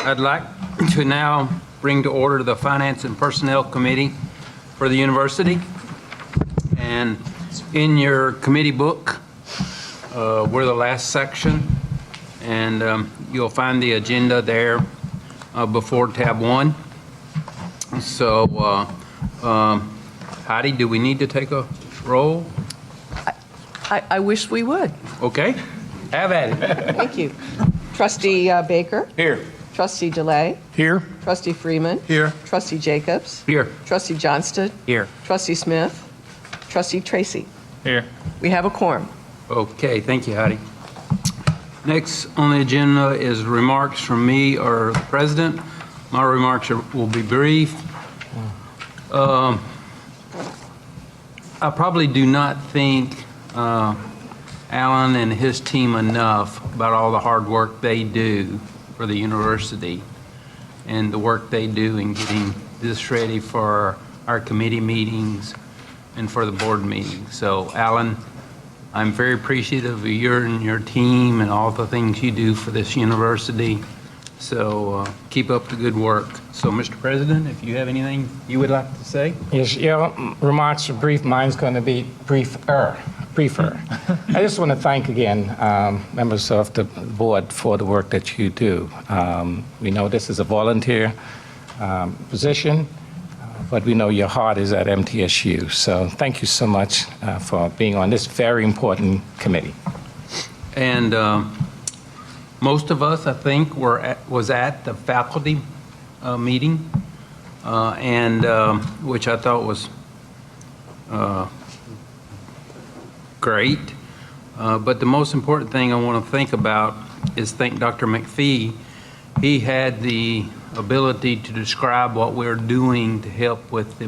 I'd like to now bring to order the Finance and Personnel Committee for the university. And in your committee book, we're the last section, and you'll find the agenda there before tab 1. So, Heidi, do we need to take a roll? I wish we would. Okay, have at it. Thank you. Trustee Baker. Here. Trustee DeLay. Here. Trustee Freeman. Here. Trustee Jacobs. Here. Trustee Johnston. Here. Trustee Smith. Trustee Tracy. Here. We have a quorum. Okay, thank you, Heidi. Next on the agenda is remarks from me or the president. My remarks will be brief. I probably do not think Alan and his team enough about all the hard work they do for the university and the work they do in getting this ready for our committee meetings and for the board meetings. So, Alan, I'm very appreciative of you and your team and all the things you do for this university. So keep up the good work. So, Mr. President, if you have anything you would like to say? Yes, your remarks are brief. Mine's going to be briefer. I just want to thank again members of the board for the work that you do. We know this is a volunteer position, but we know your heart is at MTSU. So thank you so much for being on this very important committee. And most of us, I think, was at the faculty meeting, which I thought was great. But the most important thing I want to think about is thank Dr. McPhee. He had the ability to describe what we're doing to help with the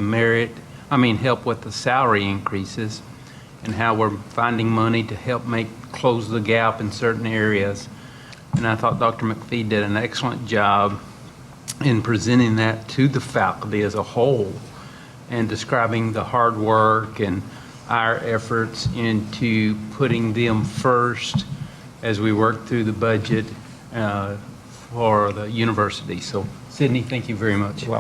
help with the salary increases and how we're finding money to help close the gap in certain areas. And I thought Dr. McPhee did an excellent job in presenting that to the faculty as a whole and describing the hard work and our efforts into putting them first as we work through the budget for the university. So, Sydney, thank you very much. You're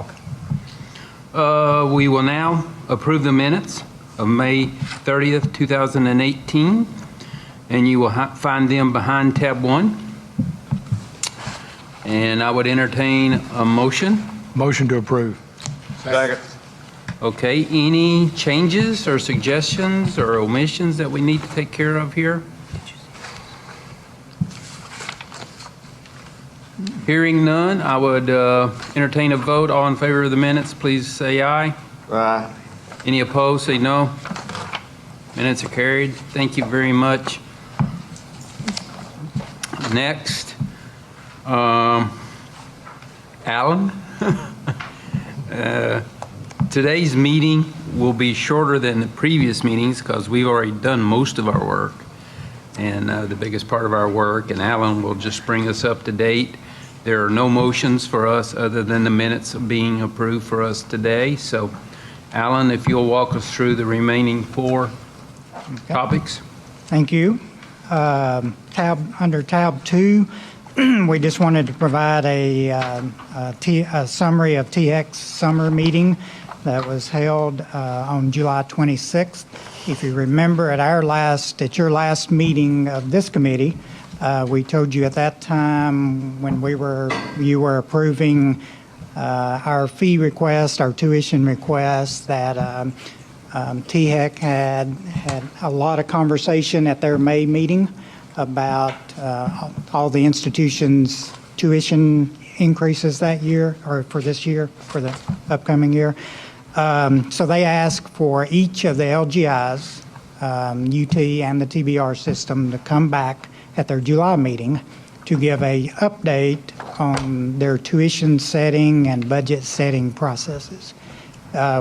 welcome. We will now approve the minutes of May 30th, 2018, and you will find them behind tab 1. And I would entertain a motion. Motion to approve. Second. Okay, any changes or suggestions or omissions that we need to take care of here? Hearing none, I would entertain a vote. All in favor of the minutes, please say aye. Aye. Any opposed, say no. Minutes are carried. Thank you very much. Next, Alan. Today's meeting will be shorter than the previous meetings because we've already done most of our work and the biggest part of our work, and Alan will just bring us up to date. There are no motions for us other than the minutes being approved for us today. So, Alan, if you'll walk us through the remaining 4 topics. Thank you. Under tab 2, we just wanted to provide a summary of TX summer meeting that was held on July 26th. If you remember, at your last meeting of this committee, we told you at that time when you were approving our fee request, our tuition request, that THEC had a lot of conversation at their May meeting about all the institutions' tuition increases that year, or for this year, for the upcoming year. So they asked for each of the LGIs, UT and the TBR system, to come back at their July meeting to give a update on their tuition setting and budget setting processes,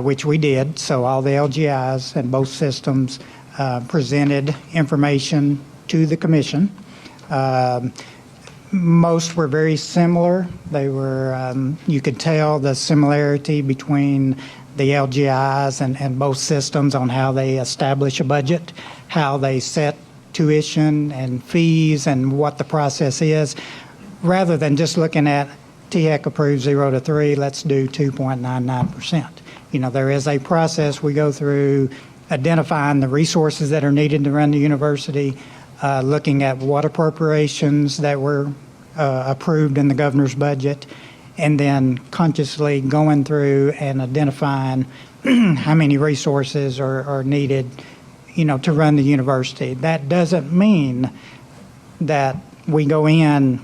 which we did. So all the LGIs and both systems presented information to the commission. Most were very similar. They were, you could tell the similarity between the LGIs and both systems on how they establish a budget, how they set tuition and fees, and what the process is. rather than just looking at THEC approved 0 to 3, let's do 2.99%. You know, there is a process we go through identifying the resources that are needed to run the university, looking at what appropriations that were approved in the governor's budget, and then consciously going through and identifying how many resources are needed, you know, to run the university. That doesn't mean that we go in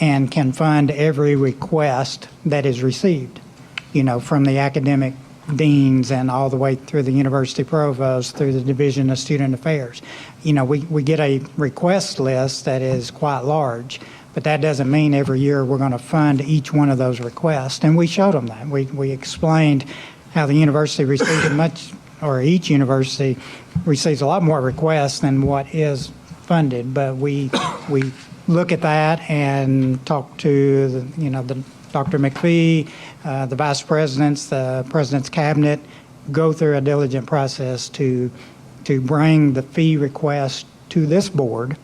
and can fund every request that is received, you know, from the academic deans and all the way through the university provost, through the Division of Student Affairs. You know, we get a request list that is quite large, but that doesn't mean every year we're going to fund each one of those requests. And we showed them that. We explained how the university receives each university receives a lot more requests than what is funded. But we look at that and talk to the Dr. McPhee, the vice presidents, the president's cabinet, go through a diligent process to bring the fee request to this board.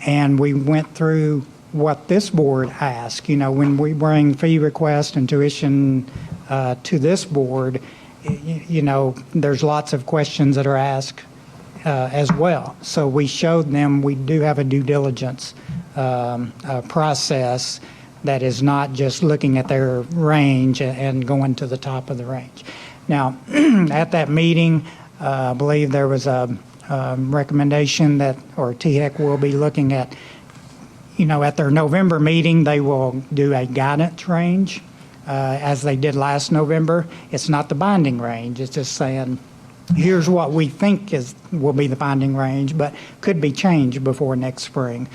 And we went through what this board asked. You know, when we bring fee request and tuition to this board, you know, there's lots of questions that are asked as well. So we showed them we do have a due diligence process that is not just looking at their range and going to the top of the range. Now, at that meeting, I believe there was a recommendation that, or THEC will be looking at, you know, at their November meeting, they will do a guidance range, as they did last November. It's not the binding range. It's just saying, here's what we think will be the binding range, but could be changed before next spring.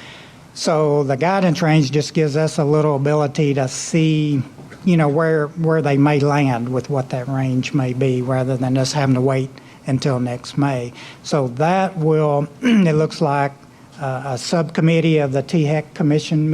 So the guidance range just gives us a little ability to see, you know, where they may land with what that range may be, rather than us having to wait until next May. So that will, it looks like a subcommittee of the THEC commission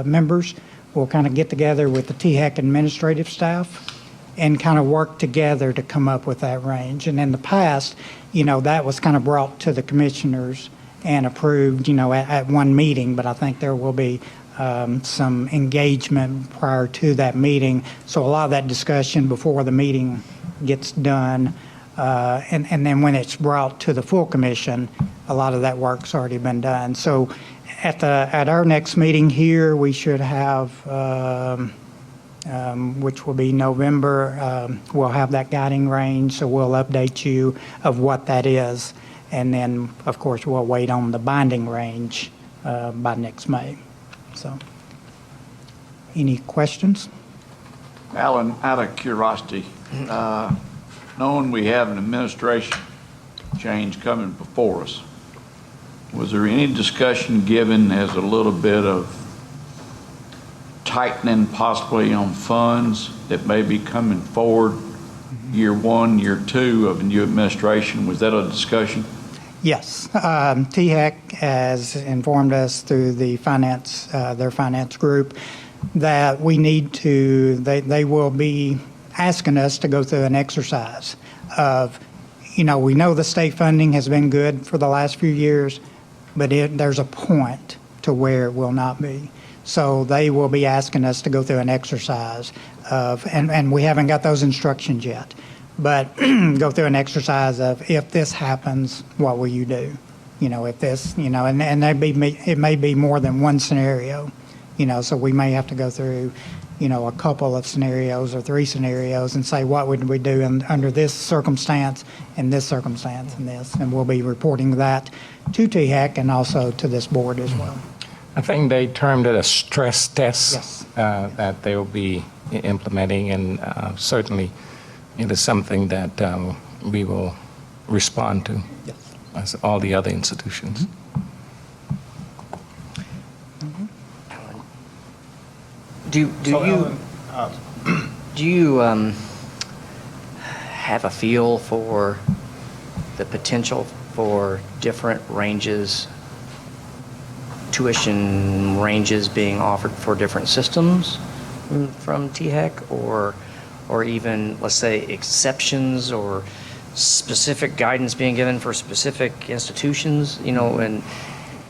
members will kind of get together with the THEC administrative staff and kind of work together to come up with that range. And in the past, you know, that was kind of brought to the commissioners and approved, you know, at one meeting, but I think there will be some engagement prior to that meeting. So a lot of that discussion before the meeting gets done, and then when it's brought to the full commission, a lot of that work's already been done. So at our next meeting here, we should have, which will be November, we'll have that guiding range, so we'll update you of what that is. And then, of course, we'll wait on the binding range by next May. So, any questions? Alan, out of curiosity, knowing we have an administration change coming before us, was there any discussion given as a little bit of tightening possibly on funds that may be coming forward year one, year two of a new administration? Was that a discussion? Yes. THEC has informed us through the finance, their finance group, that we need to, they will be asking us to go through an exercise of, you know, we know the state funding has been good for the last few years, but there's a point to where it will not be. So they will be asking us to go through an exercise of, and we haven't got those instructions yet, but go through an exercise of, if this happens, what will you do? You know, if this, you know, and it may be more than one scenario, you know, so we may have to go through, you know, a couple of scenarios or 3 scenarios and say, what would we do under this circumstance and this circumstance and this? And we'll be reporting that to THEC and also to this board as well. I think they termed it a stress test. Yes. That they will be implementing, and certainly it is something that we will respond to, Yes. as all the other institutions. Do you have a feel for the potential for different ranges, tuition ranges being offered for different systems from THEC, or even, let's say, exceptions or specific guidance being given for specific institutions, you know, and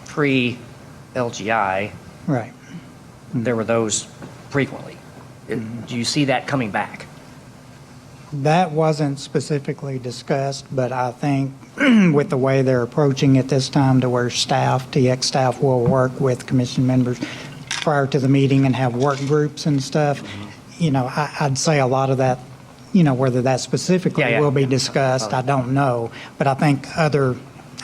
pre-LGI? Right. there were those frequently. Do you see that coming back? That wasn't specifically discussed, but I think with the way they're approaching it this time to where TX staff will work with commission members prior to the meeting and have work groups and stuff, I'd say a lot of that, whether that specifically Yeah. will be discussed, I don't know. But I think other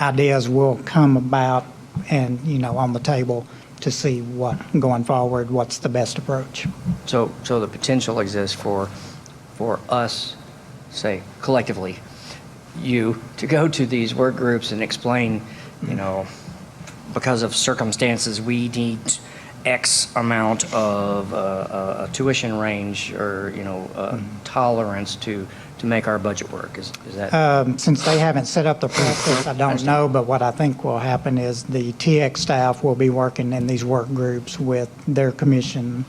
ideas will come about and, on the table to see what, going forward, what's the best approach. So the potential exists for us, say collectively, you to go to these work groups and explain, because of circumstances, we need X amount of a tuition range or, tolerance to make our budget work. Is that? Since they haven't set up the process, I don't know, but what I think will happen is the TX staff will be working in these work groups with their commission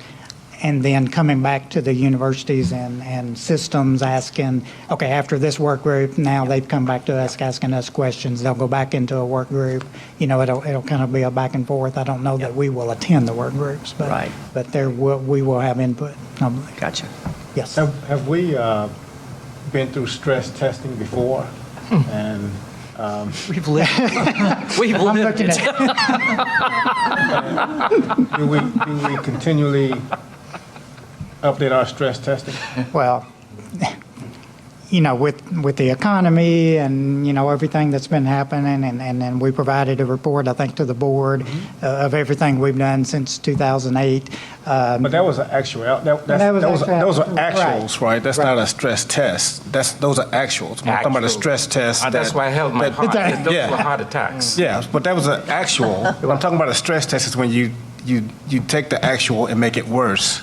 and then coming back to the universities and systems asking, okay, after this work group, now they've come back to us asking us questions. They'll go back into a work group. It'll kind of be a back and forth. I don't know that we will attend the work groups, but Right. but we will have input, I believe. Gotcha. Yes. Have we been through stress testing before? And We've lived. We've I'm lived looking it. do we continually update our stress testing? Well, with the economy and, everything that's been happening, and then we provided a report, I think, to the board of everything we've done since 2008. But that was an actual. Those are actuals, right? That's not a stress test. Those are actuals. When I'm talking about a stress test. That's why I held my heart. Those yeah. were heart attacks. Yeah, but that was an actual. What I'm talking about a stress test is when you take the actual and make it worse,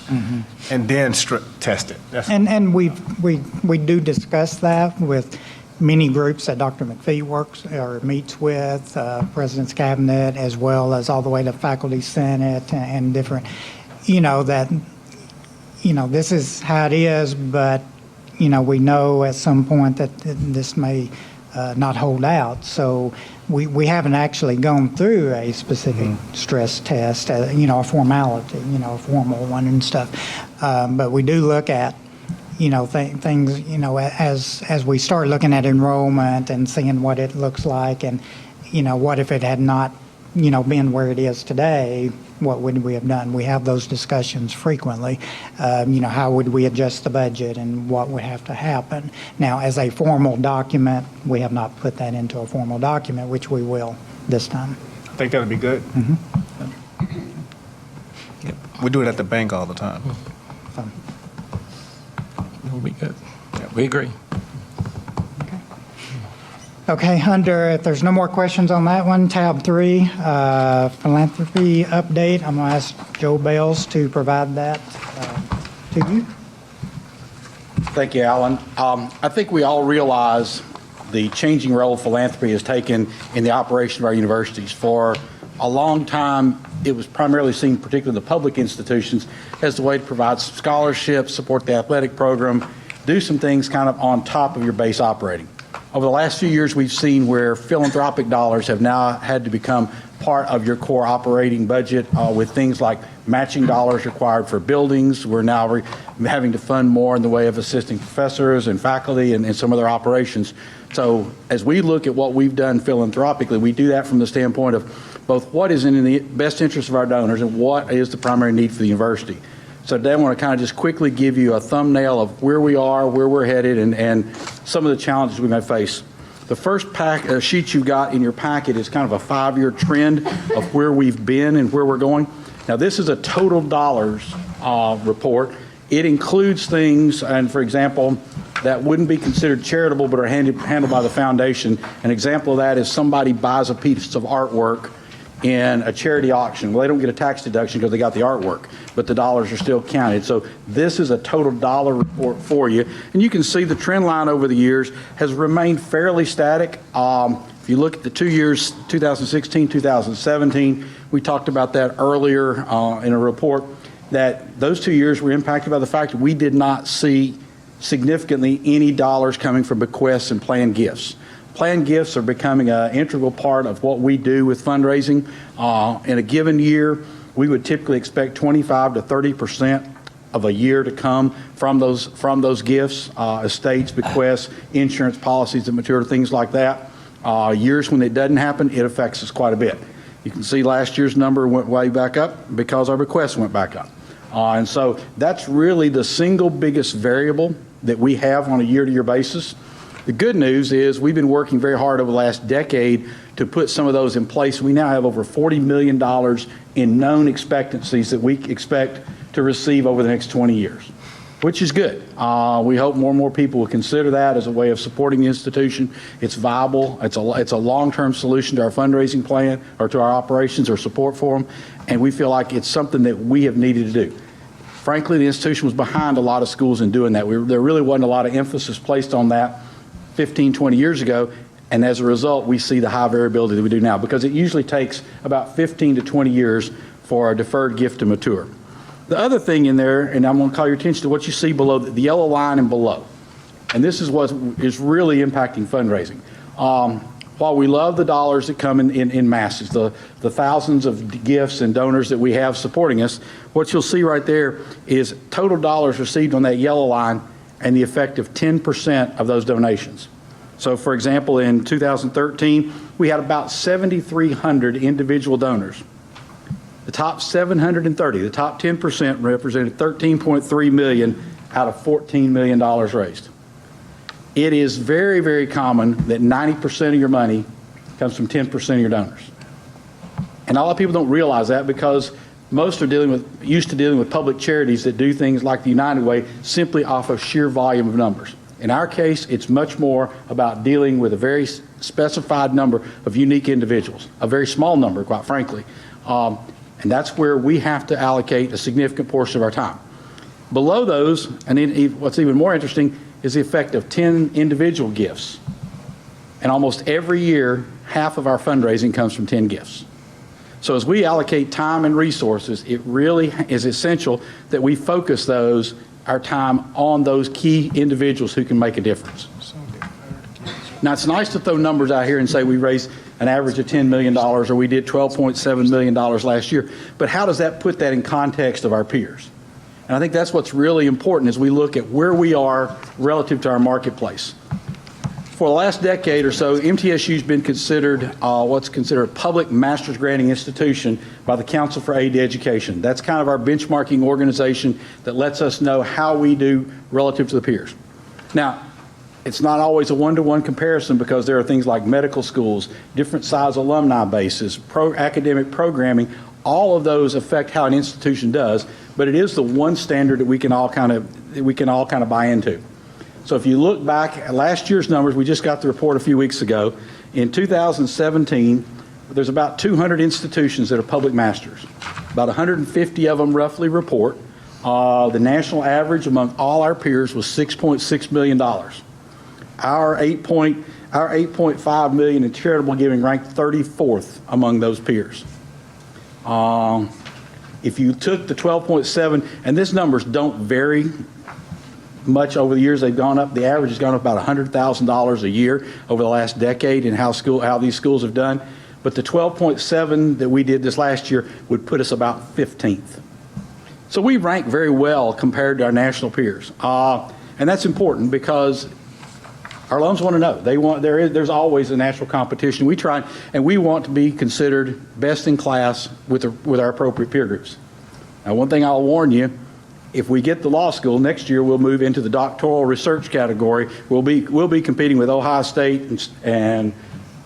and then test it. And we do discuss that with many groups that Dr. McPhee works or meets with, President's Cabinet, as well as all the way to Faculty Senate and different, this is how it is, but, we know at some point that this may not hold out. So we haven't actually gone through a specific stress test, a formality, a formal one and stuff. But we do look at, things, as we start looking at enrollment and seeing what it looks like and, what if it had not, been where it is today, what would we have done? We have those discussions frequently. How would we adjust the budget and what would have to happen? Now, as a formal document, we have not put that into a formal document, which we will this time. I think that'd be good. We do it at the bank all the time. It'll be good. Yeah, we agree. Okay, if there's no more questions on that one, tab 3, philanthropy update. I'm going to ask Joe Bales to provide that to you. Thank you, Alan. I think we all realize the changing role philanthropy has taken in the operation of our universities. For a long time, it was primarily seen, particularly in the public institutions, as the way to provide some scholarships, support the athletic program, do some things kind of on top of your base operating. Over the last few years, we've seen where philanthropic dollars have now had to become part of your core operating budget with things like matching dollars required for buildings. We're now having to fund more in the way of assisting professors and faculty and some of their operations. So as we look at what we've done philanthropically, we do that from the standpoint of both what is in the best interest of our donors and what is the primary need for the university. So today I want to kind of just quickly give you a thumbnail of where we are, where we're headed, and some of the challenges we may face. The first sheet you've got in your packet is kind of a 5-year trend of where we've been and where we're going. Now this is a total dollars report. It includes things, and for example, that wouldn't be considered charitable but are handled by the foundation. An example of that is somebody buys a piece of artwork in a charity auction. Well, they don't get a tax deduction because they got the artwork, but the dollars are still counted. So this is a total dollar report for you. And you can see the trend line over the years has remained fairly static. If you look at the 2 years, 2016, 2017, we talked about that earlier in a report, that those 2 years were impacted by the fact that we did not see significantly any dollars coming from bequests and planned gifts. Planned gifts are becoming an integral part of what we do with fundraising. In a given year, we would typically expect 25 to 30% of a year to come from those gifts, estates, bequests, insurance policies that mature, things like that. Years when it doesn't happen, it affects us quite a bit. You can see last year's number went way back up because our bequests went back up. And so that's really the single biggest variable that we have on a year-to-year basis. The good news is we've been working very hard over the last decade to put some of those in place. We now have over $40 million in known expectancies that we expect to receive over the next 20 years, which is good. We hope more and more people will consider that as a way of supporting the institution. It's viable. It's a long-term solution to our fundraising plan or to our operations or support for them, and we feel like it's something that we have needed to do. Frankly, the institution was behind a lot of schools in doing that. There really wasn't a lot of emphasis placed on that 15, 20 years ago, and as a result, we see the high variability that we do now because it usually takes about 15 to 20 years for a deferred gift to mature. The other thing in there, and I'm going to call your attention to what you see below, the yellow line and below, and this is what is really impacting fundraising. While we love the dollars that come in masses, the thousands of gifts and donors that we have supporting us, what you'll see right there is total dollars received on that yellow line and the effect of 10% of those donations. So for example, in 2013, we had about 7,300 individual donors. The top 730, the top 10% represented $13.3 million out of $14 million raised. It is very, very common that 90% of your money comes from 10% of your donors. And a lot of people don't realize that because most are used to dealing with public charities that do things like the United Way simply off of sheer volume of numbers. In our case, it's much more about dealing with a very specified number of unique individuals, a very small number, quite frankly. And that's where we have to allocate a significant portion of our time. Below those, and then what's even more interesting, is the effect of 10 individual gifts. And almost every year, half of our fundraising comes from 10 gifts. So as we allocate time and resources, it really is essential that we focus our time on those key individuals who can make a difference. Now, it's nice to throw numbers out here and say we raised an average of $10 million or we did $12.7 million last year, but how does that put that in context of our peers? And I think that's what's really important as we look at where we are relative to our marketplace. For the last decade or so, MTSU has been considered what's considered a public master's granting institution by the Council for Aid to Education. That's kind of our benchmarking organization that lets us know how we do relative to the peers. Now, it's not always a one-to-one comparison because there are things like medical schools, different size alumni bases, academic programming. All of those affect how an institution does, but it is the one standard that we can all kind of buy into. So if you look back at last year's numbers, we just got the report a few weeks ago. In 2017, there's about 200 institutions that are public masters. About 150 of them roughly report. The national average among all our peers was $6.6 million. Our $8.5 million in charitable giving ranked 34th among those peers. If you took the 12.7, and these numbers don't vary much over the years, they've gone up. The average has gone up about $100,000 a year over the last decade in how these schools have done. But the 12.7 that we did this last year would put us about 15th. So we rank very well compared to our national peers. And that's important because our alums want to know. There's always a natural competition. We try, and we want to be considered best in class with our appropriate peer groups. Now, one thing I'll warn you, if we get the law school, next year we'll move into the doctoral research category. We'll be competing with Ohio State and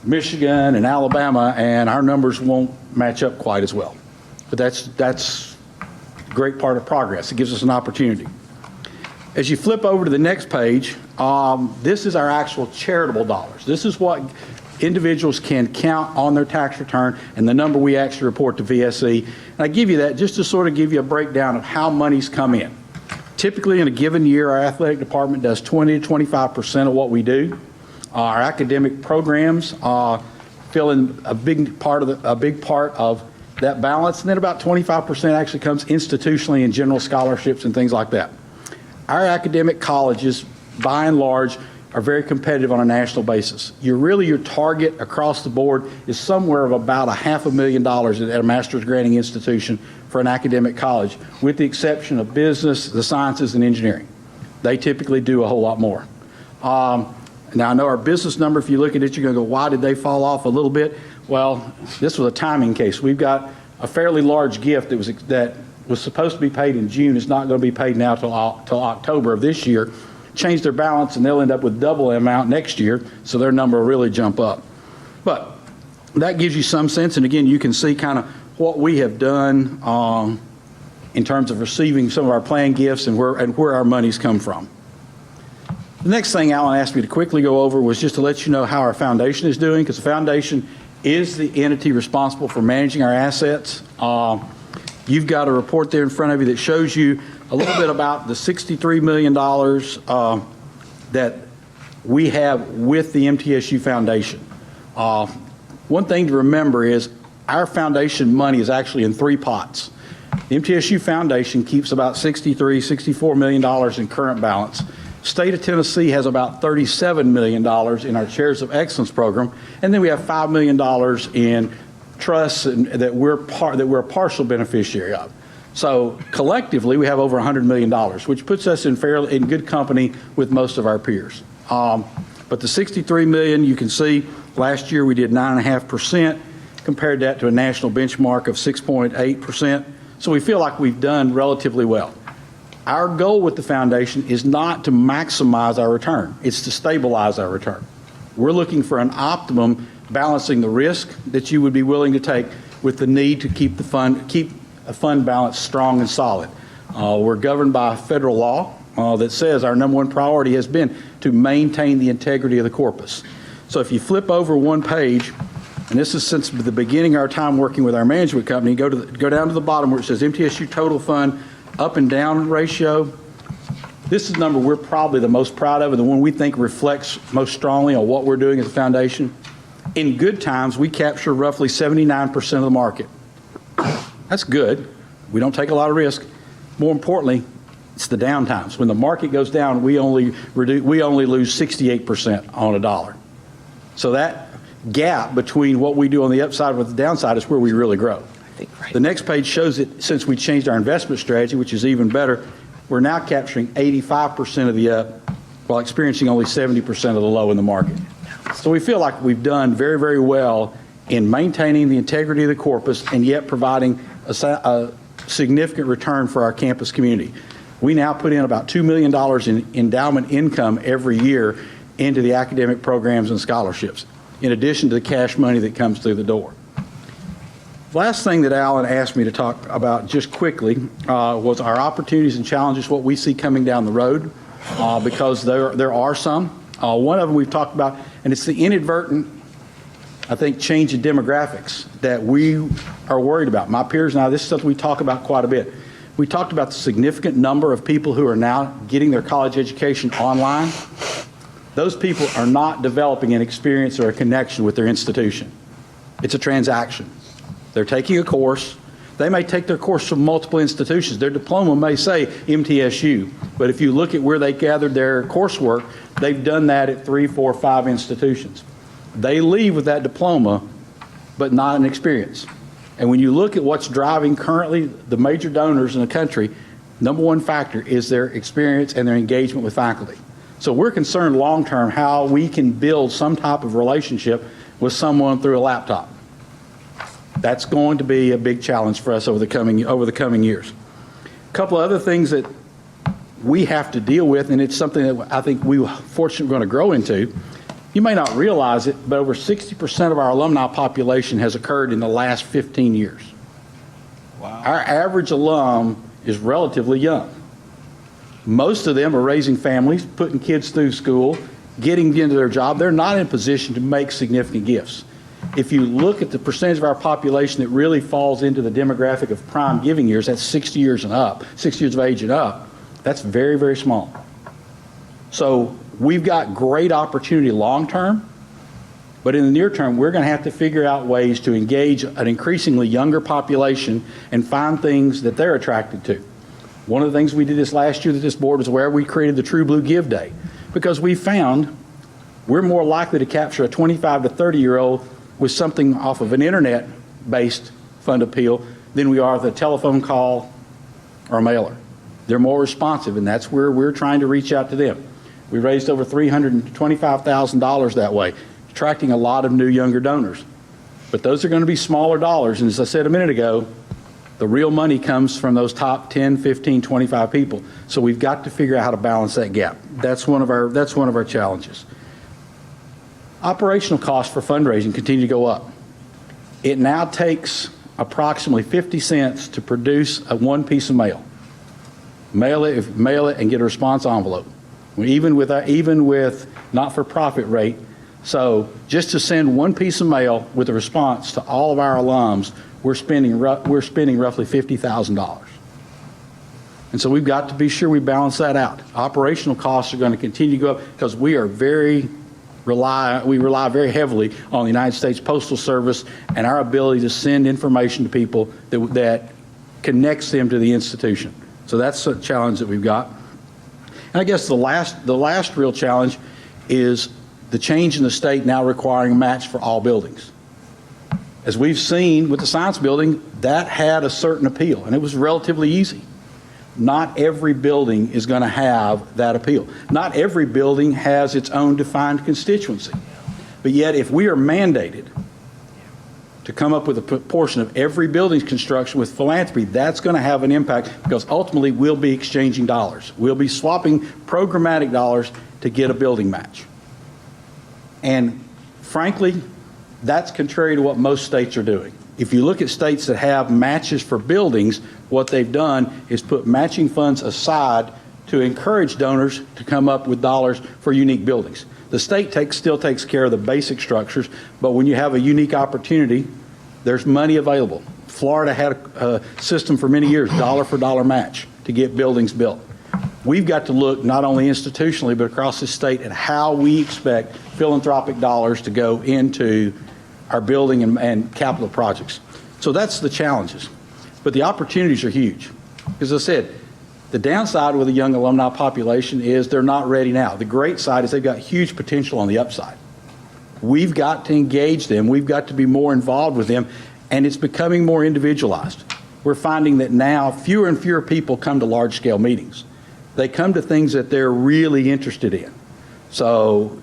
Michigan and Alabama, and our numbers won't match up quite as well. But that's a great part of progress. It gives us an opportunity. As you flip over to the next page, this is our actual charitable dollars. This is what individuals can count on their tax return and the number we actually report to VSE. And I give you that just to sort of give you a breakdown of how money's come in. Typically in a given year, our athletic department does 20 to 25% of what we do. Our academic programs fill in a big part of that balance, and then about 25% actually comes institutionally in general scholarships and things like that. Our academic colleges, by and large, are very competitive on a national basis. Your target across the board is somewhere of about $500,000 at a master's granting institution for an academic college, with the exception of business, the sciences, and engineering. They typically do a whole lot more. Now, I know our business number, if you look at it, you're going to go, why did they fall off a little bit? Well, this was a timing case. We've got a fairly large gift that was supposed to be paid in June. It's not going to be paid now till October of this year. Change their balance, and they'll end up with double the amount next year, so their number will really jump up. But that gives you some sense, and again, you can see kind of what we have done in terms of receiving some of our planned gifts and where our monies come from. The next thing Alan asked me to quickly go over was just to let you know how our foundation is doing, because the foundation is the entity responsible for managing our assets. You've got a report there in front of you that shows you a little bit about the $63 million that we have with the MTSU Foundation. One thing to remember is our foundation money is actually in 3 pots. The MTSU Foundation keeps about $64 million in current balance. State of Tennessee has about $37 million in our Chairs of Excellence program, and then we have $5 million in trusts that we're a partial beneficiary of. So collectively, we have over $100 million, which puts us in good company with most of our peers. But the $63 million, you can see last year we did 9.5%, compared that to a national benchmark of 6.8%. So we feel like we've done relatively well. Our goal with the foundation is not to maximize our return, it's to stabilize our return. We're looking for an optimum, balancing the risk that you would be willing to take with the need to keep a fund balance strong and solid. We're governed by federal law that says our number one priority has been to maintain the integrity of the corpus. So if you flip over one page, and this is since the beginning of our time working with our management company, go down to the bottom where it says MTSU total fund up and down ratio. This is the number we're probably the most proud of and the one we think reflects most strongly on what we're doing as a foundation. In good times, we capture roughly 79% of the market. That's good. We don't take a lot of risk. More importantly, it's the down times. When the market goes down, we only lose 68% on a dollar. So that gap between what we do on the upside and the downside is where we really grow. The next page shows it, since we changed our investment strategy, which is even better, we're now capturing 85% of the up while experiencing only 70% of the low in the market. So we feel like we've done very, very well in maintaining the integrity of the corpus and yet providing a significant return for our campus community. We now put in about $2 million in endowment income every year into the academic programs and scholarships, in addition to the cash money that comes through the door. Last thing that Alan asked me to talk about just quickly was our opportunities and challenges, what we see coming down the road, because there are some. One of them we've talked about, and it's the inadvertent, I think, change in demographics that we are worried about. My peers and I, this is something we talk about quite a bit. We talked about the significant number of people who are now getting their college education online. Those people are not developing an experience or a connection with their institution. It's a transaction. They're taking a course. They may take their course from multiple institutions. Their diploma may say MTSU, but if you look at where they gathered their coursework, they've done that at 3, 4, 5 institutions. They leave with that diploma, but not an experience. And when you look at what's driving currently the major donors in the country, number one factor is their experience and their engagement with faculty. So we're concerned long-term how we can build some type of relationship with someone through a laptop. That's going to be a big challenge for us over the coming years. A couple of other things that we have to deal with, and it's something that I think we fortunately are going to grow into. You may not realize it, but over 60% of our alumni population has occurred in the last 15 years. Wow. Our average alum is relatively young. Most of them are raising families, putting kids through school, getting into their job. They're not in a position to make significant gifts. If you look at the percentage of our population that really falls into the demographic of prime giving years, that's 60 years and up, 60 years of age and up, that's very, very small. So we've got great opportunity long-term, but in the near term, we're going to have to figure out ways to engage an increasingly younger population and find things that they're attracted to. One of the things we did this last year that this board was aware of, we created the True Blue Give Day, because we found we're more likely to capture a 25 to 30-year-old with something off of an internet-based fund appeal than we are with a telephone call or a mailer. They're more responsive, and that's where we're trying to reach out to them. We raised over $325,000 that way, attracting a lot of new younger donors. But those are going to be smaller dollars, and as I said a minute ago, the real money comes from those top 10, 15, 25 people. So we've got to figure out how to balance that gap. That's one of our challenges. Operational costs for fundraising continue to go up. It now takes approximately 50 cents to produce one piece of mail. Mail it and get a response envelope. Even with not-for-profit rate. So just to send one piece of mail with a response to all of our alums, we're spending roughly $50,000. And so we've got to be sure we balance that out. Operational costs are going to continue to go up because we rely very heavily on the United States Postal Service and our ability to send information to people that connects them to the institution. So that's a challenge that we've got. And I guess the last real challenge is the change in the state now requiring a match for all buildings. As we've seen with the science building, that had a certain appeal, and it was relatively easy. Not every building is going to have that appeal. Not every building has its own defined constituency. But yet, if we are mandated to come up with a portion of every building's construction with philanthropy, that's going to have an impact because ultimately we'll be exchanging dollars. We'll be swapping programmatic dollars to get a building match. And frankly, that's contrary to what most states are doing. If you look at states that have matches for buildings, what they've done is put matching funds aside to encourage donors to come up with dollars for unique buildings. The state still takes care of the basic structures, but when you have a unique opportunity, there's money available. Florida had a system for many years, dollar for dollar match to get buildings built. We've got to look not only institutionally but across the state at how we expect philanthropic dollars to go into our building and capital projects. So that's the challenges. But the opportunities are huge. As I said, the downside with a young alumni population is they're not ready now. The great side is they've got huge potential on the upside. We've got to engage them. We've got to be more involved with them, and it's becoming more individualized. We're finding that now fewer and fewer people come to large-scale meetings. They come to things that they're really interested in. So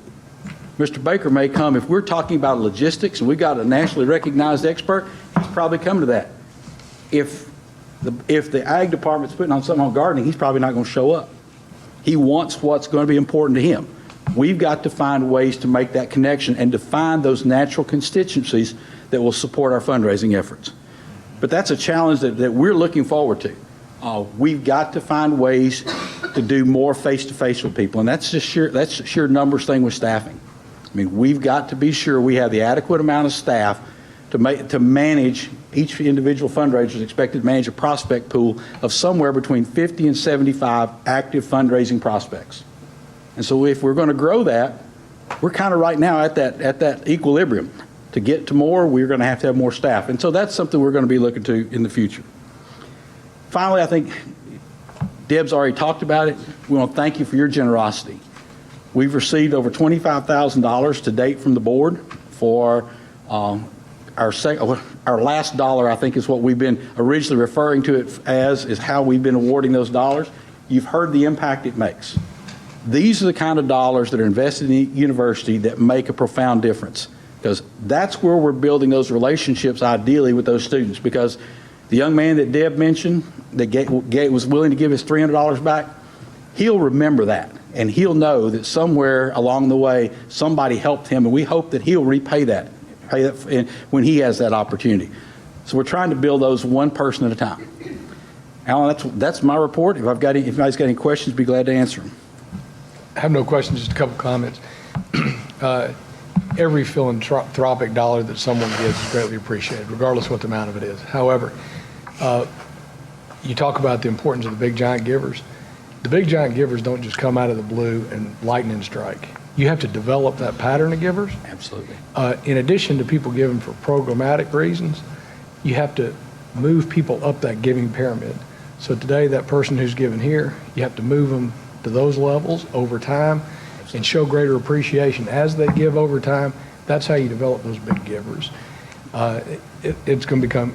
Mr. Baker may come, if we're talking about logistics and we've got a nationally recognized expert, he's probably come to that. If the ag department's putting on something on gardening, he's probably not going to show up. He wants what's going to be important to him. We've got to find ways to make that connection and to find those natural constituencies that will support our fundraising efforts. But that's a challenge that we're looking forward to. We've got to find ways to do more face-to-face with people, and that's sheer numbers thing with staffing. I mean, we've got to be sure we have the adequate amount of staff to manage. Each individual fundraiser is expected to manage a prospect pool of somewhere between 50 and 75 active fundraising prospects. And so if we're going to grow that, we're kind of right now at that equilibrium. To get to more, we're going to have more staff. And so that's something we're going to be looking to in the future. Finally, I think Deb's already talked about it. We want to thank you for your generosity. We've received over $25,000 to date from the board for our last dollar, I think is what we've been originally referring to it as, is how we've been awarding those dollars. You've heard the impact it makes. These are the kind of dollars that are invested in the university that make a profound difference, because that's where we're building those relationships ideally with those students. Because the young man that Deb mentioned that was willing to give his $300 back, he'll remember that. And he'll know that somewhere along the way, somebody helped him, and we hope that he'll repay that when he has that opportunity. So we're trying to build those one person at a time. Alan, that's my report. If anybody's got any questions, be glad to answer them. I have no questions, just a couple comments. Every philanthropic dollar that someone gives is greatly appreciated, regardless what the amount of it is. However, you talk about the importance of the big giant givers. The big giant givers don't just come out of the blue and lightning strike. You have to develop that pattern of givers. Absolutely. In addition to people giving for programmatic reasons, you have to move people up that giving pyramid. So today, that person who's giving here, you have to move them to those levels over time. and show greater appreciation as they give over time. That's how you develop those big givers. It's going to become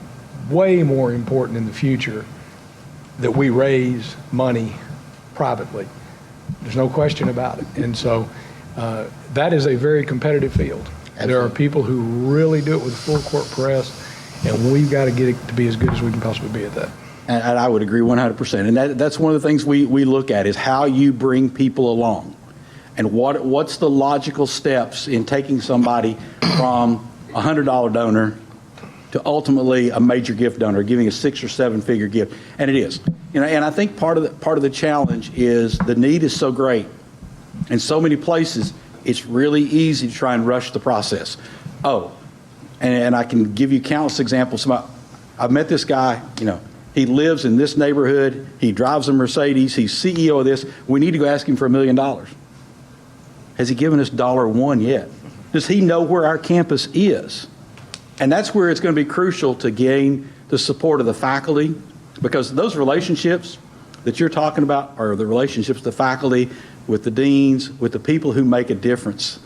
way more important in the future that we raise money privately. There's no question about it. And so that is a very competitive field. There are people who really do it with a full court press, and we've got to get it to be as good as we can possibly be at that. And I would agree 100%. And that's one of the things we look at is how you bring people along. And what's the logical steps in taking somebody from a $100 donor to ultimately a major gift donor, giving a 6 or 7 figure gift. And it is. And I think part of the challenge is the need is so great. In so many places, it's really easy to try and rush the process. And I can give you countless examples. I've met this guy, he lives in this neighborhood. He drives a Mercedes. He's CEO of this. We need to go ask him for $1 million. Has he given us $1 yet? Does he know where our campus is? And that's where it's going to be crucial to gain the support of the faculty, because those relationships that you're talking about are the relationships of the faculty with the deans, with the people who make a difference.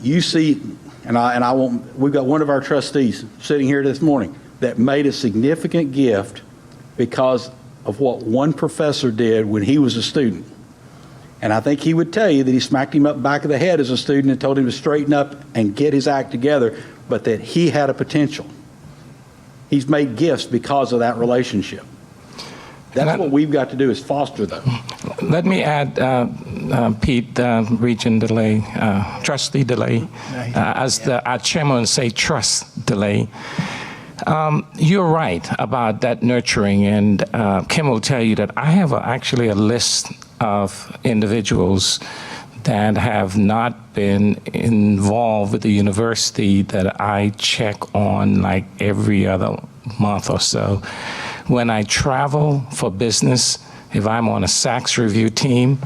You see, we've got one of our trustees sitting here this morning that made a significant gift because of what one professor did when he was a student. And I think he would tell you that he smacked him up the back of the head as a student and told him to straighten up and get his act together, but that he had a potential. He's made gifts because of that relationship. That's what we've got to do is foster those. Let me add, Pete, Regent DeLay, Trustee DeLay, as our chairman would say, trust DeLay. You're right about that nurturing, and Kim will tell you that I have actually a list of individuals that have not been involved with the university that I check on like every other month or so. When I travel for business, if I'm on a SACS review team,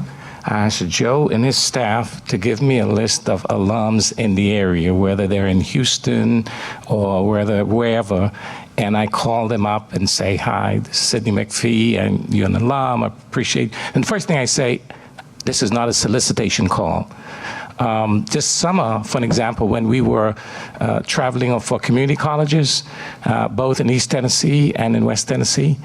I ask Joe and his staff to give me a list of alums in the area, whether they're in Houston or wherever, and I call them up and say, hi, this is Sidney McPhee, and you're an alum, I appreciate. And the first thing I say, this is not a solicitation call. This summer, for an example, when we were traveling for community colleges, both in East Tennessee and in West Tennessee,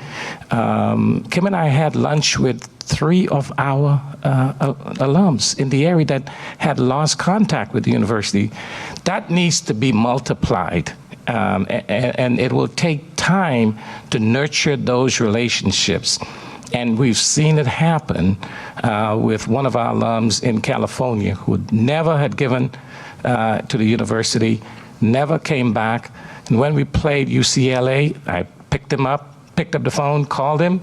Kim and I had lunch with 3 of our alums in the area that had lost contact with the university. That needs to be multiplied, and it will take time to nurture those relationships. And we've seen it happen with one of our alums in California who never had given to the university, never came back. And when we played UCLA, I picked up the phone, called him,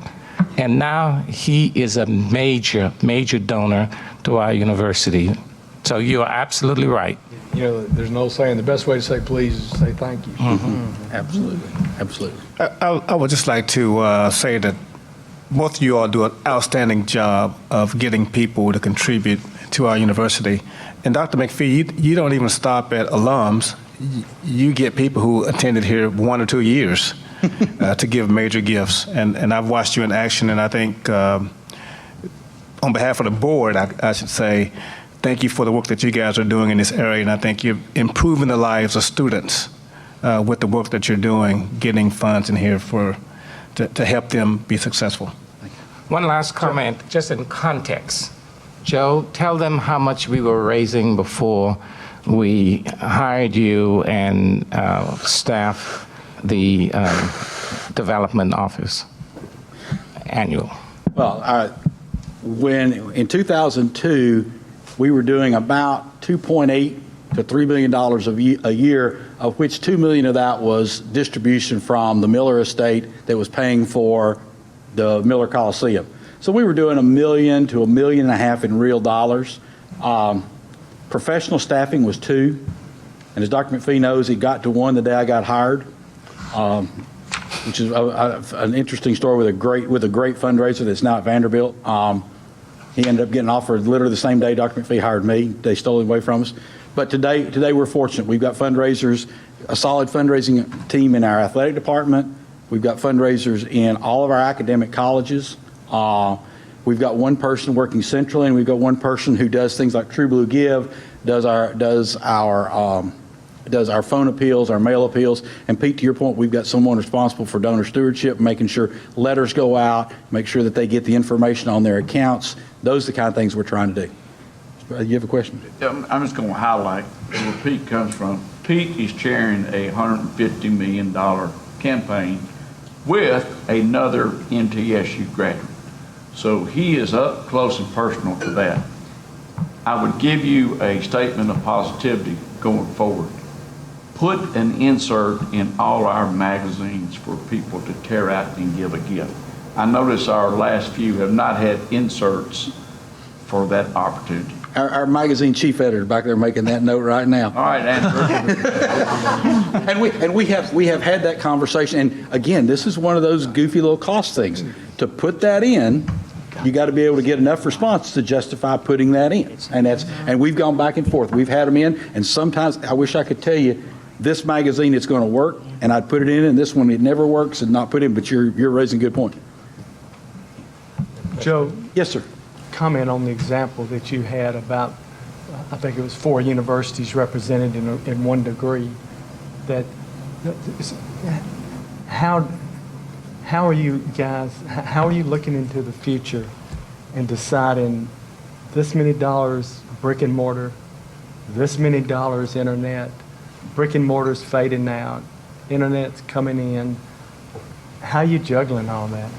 and now he is a major, major donor to our university. So you are absolutely right. There's an old saying, the best way to say please is to say thank you. Mm-hmm. Absolutely. Absolutely. I would just like to say that both of you all do an outstanding job of getting people to contribute to our university. And Dr. McPhee, you don't even stop at alums. You get people who attended here 1 or 2 years to give major gifts. And I've watched you in action, and I think on behalf of the board, I should say, thank you for the work that you guys are doing in this area. And I think you're improving the lives of students with the work that you're doing, getting funds in here to help them be successful. One last comment, just in context. Joe, tell them how much we were raising before we hired you and staff the development office annual. Well, when in 2002, we were doing about $2.8 to $3 million a year, of which $2 million of that was distribution from the Miller estate that was paying for the Miller Coliseum. So we were doing $1 million to $1.5 million in real dollars. Professional staffing was 2, and as Dr. McPhee knows, he got to 1 the day I got hired, which is an interesting story with a great fundraiser that's now at Vanderbilt. He ended up getting offered literally the same day Dr. McPhee hired me. They stole it away from us. But today we're fortunate. We've got fundraisers, a solid fundraising team in our athletic department. We've got fundraisers in all of our academic colleges. We've got one person working centrally, and we've got one person who does things like True Blue Give, does our phone appeals, our mail appeals. And Pete, to your point, we've got someone responsible for donor stewardship, making sure letters go out, make sure that they get the information on their accounts. Those are the kind of things we're trying to do. You have a question? I'm just going to highlight where Pete comes from. Pete is chairing a $150 million campaign with another NTSU graduate. So he is up close and personal to that. I would give you a statement of positivity going forward. Put an insert in all our magazines for people to tear out and give a gift. I notice our last few have not had inserts for that opportunity. Our magazine chief editor back there making that note right now. All right, Andrew. And we have had that conversation. And again, this is one of those goofy little cost things. To put that in, you got to be able to get enough response to justify putting that in. And we've gone back and forth. We've had them in, and sometimes I wish I could tell you this magazine it's going to work, and I'd put it in, and this one it never works and not put in. But you're raising a good point. Joe, Yes, sir. comment on the example that you had about, I think it was 4 universities represented in one degree. That how are you guys? How are you looking into the future and deciding this many dollars brick and mortar, this many dollars internet, brick and mortar's fading out, internet's coming in? How are you juggling all that?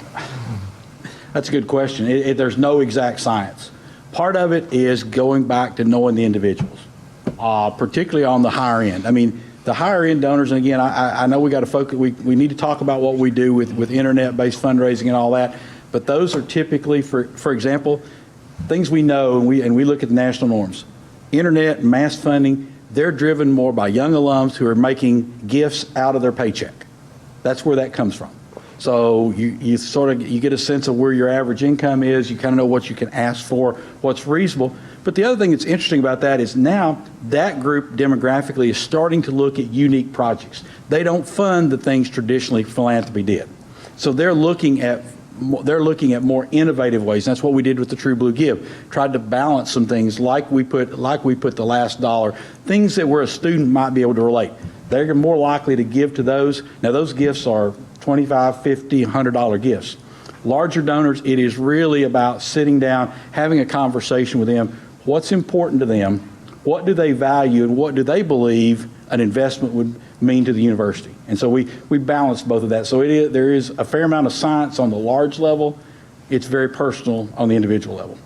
That's a good question. There's no exact science. Part of it is going back to knowing the individuals, particularly on the higher end. I mean, the higher end donors, and again, I know we got to focus, we need to talk about what we do with internet-based fundraising and all that, but those are typically, for example, things we know, and we look at the national norms. Internet, mass funding, they're driven more by young alums who are making gifts out of their paycheck. That's where that comes from. So you sort of, you get a sense of where your average income is. You kind of know what you can ask for, what's reasonable. But the other thing that's interesting about that is now that group demographically is starting to look at unique projects. They don't fund the things traditionally philanthropy did. So they're looking at more innovative ways. That's what we did with the True Blue Give. Tried to balance some things like we put the last dollar, things that where a student might be able to relate. They're more likely to give to those. Now those gifts are $25, $50, $100 gifts. Larger donors, it is really about sitting down, having a conversation with them. What's important to them? What do they value? And what do they believe an investment would mean to the university? And so we balance both of that. So there is a fair amount of science on the large level. It's very personal on the individual level.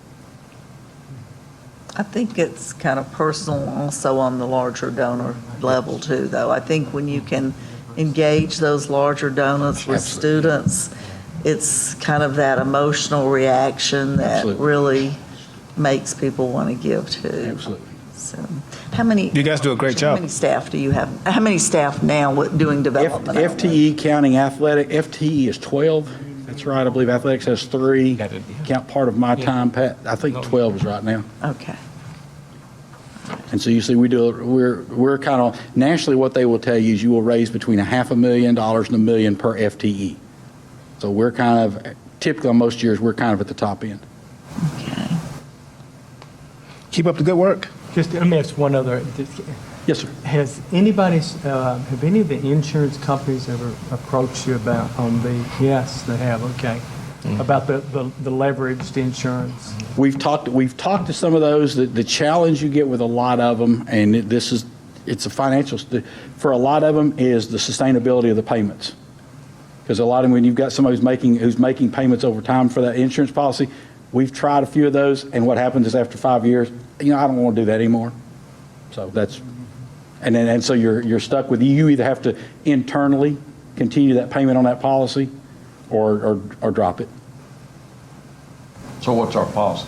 I think it's kind of personal also on the larger donor level too, though. I think when you can engage those larger donors with students, it's kind of that emotional reaction that Absolutely. Really makes people want to give too. Absolutely. So, how many? You guys do a great job. How many staff do you have? How many staff now doing development? FTE counting athletic, FTE is 12. That's right. I believe athletics has 3. Count part of my time, Pat. I think 12 is right now. Okay. And so you see, we're kind of, nationally what they will tell you is you will raise between $500,000 and $1 million per FTE. So we're kind of, typically on most years, we're kind of at the top end. Okay. Keep up the good work. Just let me ask one other. Yes, sir. Has have any of the insurance companies ever approached you about on the? Yes, they have. Okay. About the leveraged insurance. We've talked to some of those. The challenge you get with a lot of them, and it's a financial, for a lot of them is the sustainability of the payments. Because a lot of them, when you've got somebody who's making payments over time for that insurance policy, we've tried a few of those, and what happens is after 5 years, I don't want to do that anymore. So that's, and so you're stuck with, you either have to internally continue that payment on that policy, or drop it. So what's our policy?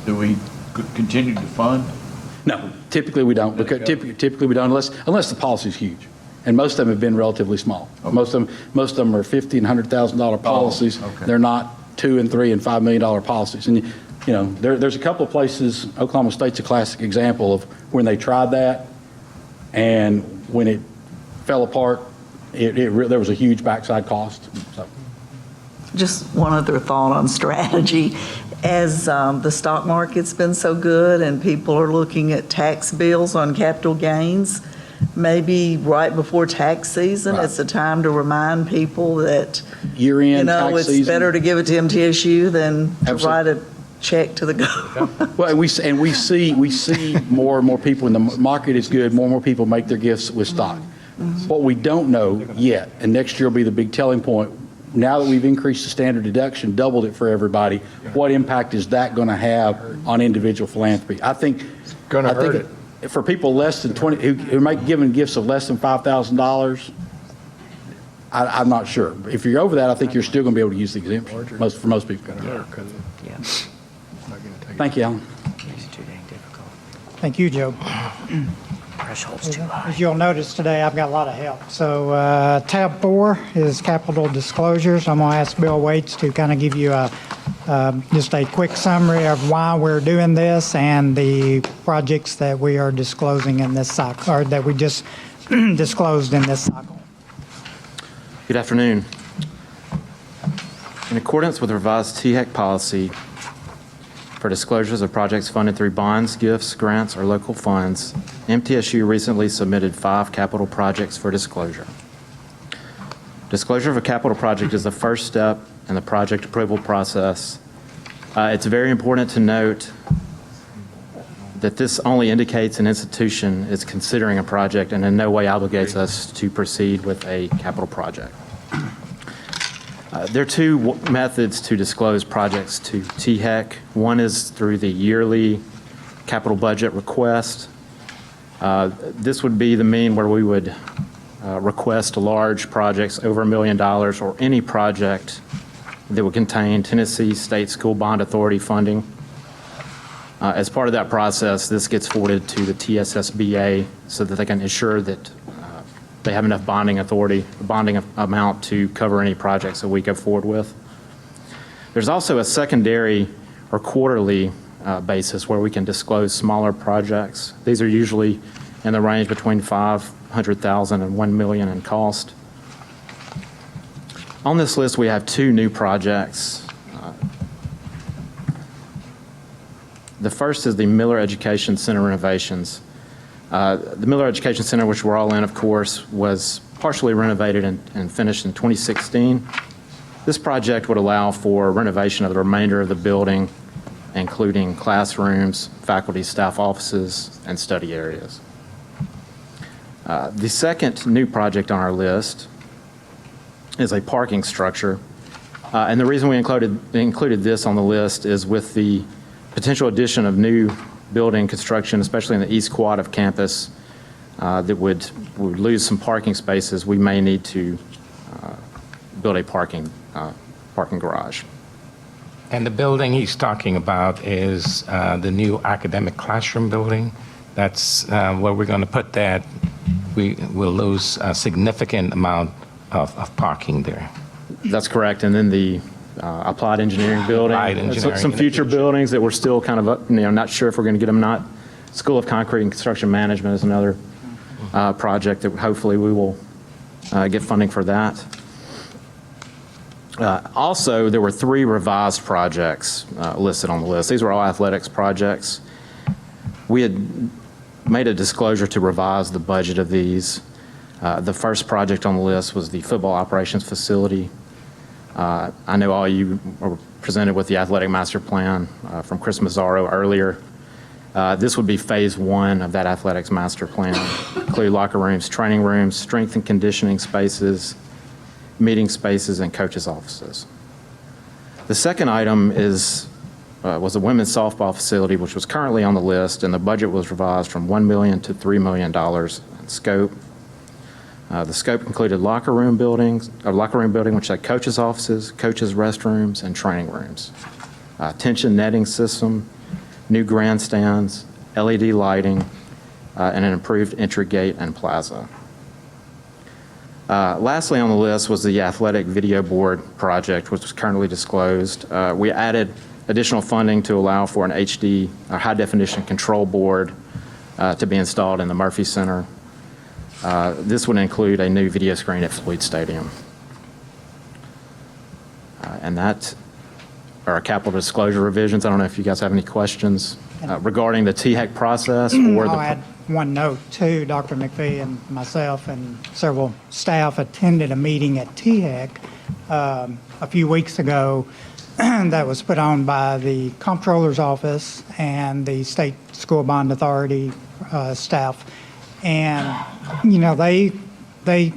Do we continue to fund? No, typically we don't. Because typically we don't unless the policy is huge, and most of them have been relatively small. Okay. Most of them are $50,000 and $100,000 policies. okay. They're not $2 and $3 and $5 million policies. And there's a couple of places. Oklahoma State's a classic example of when they tried that, and when it fell apart, there was a huge backside cost. So. Just one other thought on strategy. As the stock market's been so good and people are looking at tax bills on capital gains, maybe right before tax season, Right. it's a time to remind people that, Year-end tax it's season. better to give it to MTSU than to Absolutely. write a check to the government. Well, we see more and more people, and the market is good, more and more people make their gifts with stock. What we don't know yet, and next year will be the big telling point, now that we've increased the standard deduction, doubled it for everybody, what impact is that going to have on individual philanthropy? I think. Gonna hurt it. For people less than 20, who make giving gifts of less than $5,000, I'm not sure. If you're over that, I think you're still going to be able to use the exemption, for most people. Yeah. Thank you, Alan. It's too dang difficult. Thank you, Joe. Threshold's too high. As you'll notice today, I've got a lot of help. So tab 4 is capital disclosures. I'm going to ask Bill Waits to kind of give you just a quick summary of why we're doing this and the projects that we are disclosing in this cycle, or that we just disclosed in this cycle. Good afternoon. In accordance with revised THEC policy for disclosures of projects funded through bonds, gifts, grants, or local funds, MTSU recently submitted 5 capital projects for disclosure. Disclosure of a capital project is the first step in the project approval process. It's very important to note that this only indicates an institution is considering a project and in no way obligates us to proceed with a capital project. There are 2 methods to disclose projects to THEC. One is through the yearly capital budget request. This would be the mean where we would request large projects over $1 million or any project that would contain Tennessee State School Bond Authority funding. As part of that process, this gets forwarded to the TSSBA so that they can ensure that they have enough bonding authority, bonding amount to cover any projects that we go forward with. There's also a secondary or quarterly basis where we can disclose smaller projects. These are usually in the range between $500,000 and $1 million in cost. On this list, we have 2 new projects. The first is the Miller Education Center renovations. The Miller Education Center, which we're all in, of course, was partially renovated and finished in 2016. This project would allow for renovation of the remainder of the building, including classrooms, faculty, staff offices, and study areas. The second new project on our list is a parking structure. And the reason we included this on the list is with the potential addition of new building construction, especially in the east quad of campus, that would lose some parking spaces. We may need to build a parking garage. And the building he's talking about is the new academic classroom building. That's where we're going to put that. We will lose a significant amount of parking there. That's correct. And then the applied engineering building. Applied engineering Some in the future buildings that we're still kind of, not sure if we're going to get them or not. School of Concrete and Construction Management is another project that hopefully we will get funding for that. Also, there were 3 revised projects listed on the list. These were all athletics projects. We had made a disclosure to revise the budget of these. The first project on the list was the football operations facility. I know all you were presented with the athletic master plan from Chris Mazzaro earlier. This would be phase 1 of that athletics master plan, include locker rooms, training rooms, strength and conditioning spaces, meeting spaces, and coaches' offices. The second item was a women's softball facility, which was currently on the list, and the budget was revised from $1 million to $3 million in scope. The scope included locker room building, which had coaches' offices, coaches' restrooms, and training rooms. Tension netting system, new grandstands, LED lighting, and an improved entry gate and plaza. Lastly on the list was the athletic video board project, which was currently disclosed. We added additional funding to allow for an HD, or high-definition control board to be installed in the Murphy Center. This would include a new video screen at Floyd Stadium. And that are our capital disclosure revisions. I don't know if you guys have any questions regarding the THEC process or I'll the. add one note too. Dr. McPhee and myself and several staff attended a meeting at THEC a few weeks ago that was put on by the Comptroller's Office and the State School Bond Authority staff. And, you know, they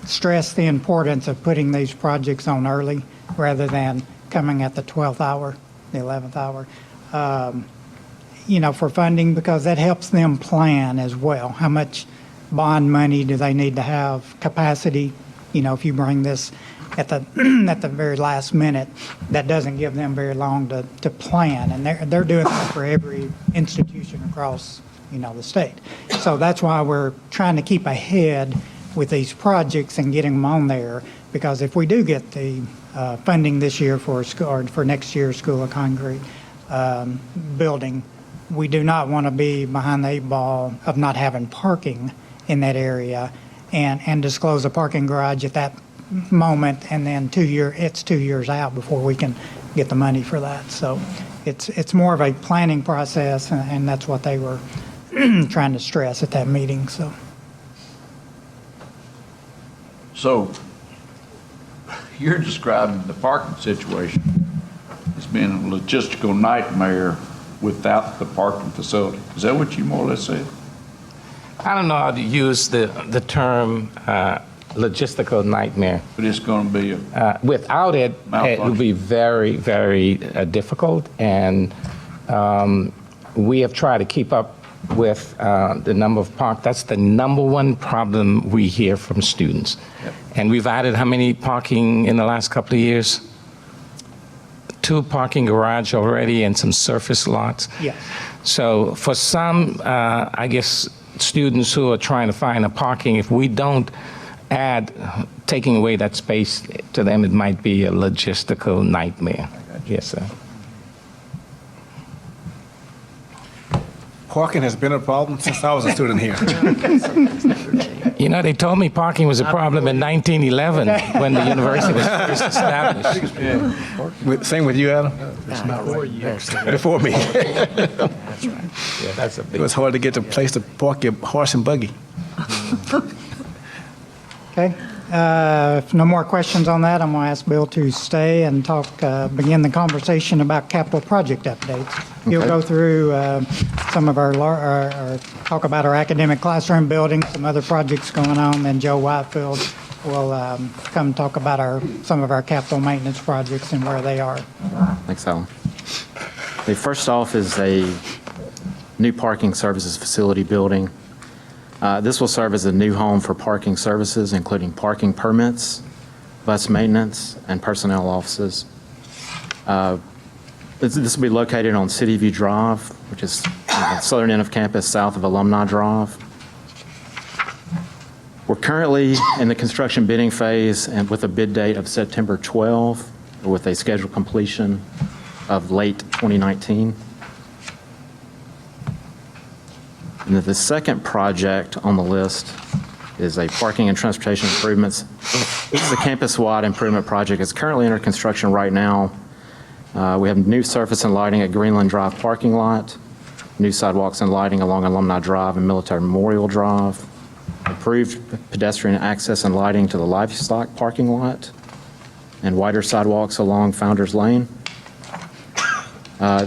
stress the importance of putting these projects on early rather than coming at the 12th hour, the 11th hour, you know, for funding, because that helps them plan as well. How much bond money do they need to have, capacity? You know, if you bring this at the at the very last minute, that doesn't give them very long to plan. And they're doing that for every institution across, you know, the state. So that's why we're trying to keep ahead with these projects and getting them on there, because if we do get the funding this year for school, or for next year's School of Concrete building, we do not want to be behind the 8 ball of not having parking in that area and disclose a parking garage at that moment, and then it's 2 years out before we can get the money for that. So it's more of a planning process, and that's what they were trying to stress at that meeting. So you're describing the parking situation as being a logistical nightmare without the parking facility. Is that what you more or less said? I don't know how to use the term logistical nightmare. But it's going to be Without it, it would be very, very difficult. And we have tried to keep up with the number of park. That's the number one problem we hear from students. Yep. And we've added how many parking in the last couple of years? 2 parking garage already and some surface lots. Yes. So for some, I guess, students who are trying to find a parking, if we don't add, taking away that space to them, it might be a logistical nightmare. Yes, sir. Parking has been a problem since I was a student here. You know, they told me parking was a problem in 1911 when the university was first established. Same with you, Adam? It's not right. Before me. That's right. Yeah, that's a It big. was hard to get a place to park your horse and buggy. Okay. If no more questions on that, I'm going to ask Bill to stay and begin the conversation about capital project updates. He'll go through some of our talk about our academic classroom building, some other projects going on, then Joe Whitefield will come talk about some of our capital maintenance projects and where they are. Thanks, Alan. Okay, first off is a new parking services facility building. This will serve as a new home for parking services, including parking permits, bus maintenance, and personnel offices. This will be located on City View Drive, which is the southern end of campus, south of Alumni Drive. We're currently in the construction bidding phase and with a bid date of September 12, with a scheduled completion of late 2019. And the second project on the list is a parking and transportation improvements. This is a campus-wide improvement project. It's currently under construction right now. We have new surface and lighting at Greenland Drive parking lot, new sidewalks and lighting along Alumni Drive and Military Memorial Drive, improved pedestrian access and lighting to the livestock parking lot, and wider sidewalks along Founders Lane.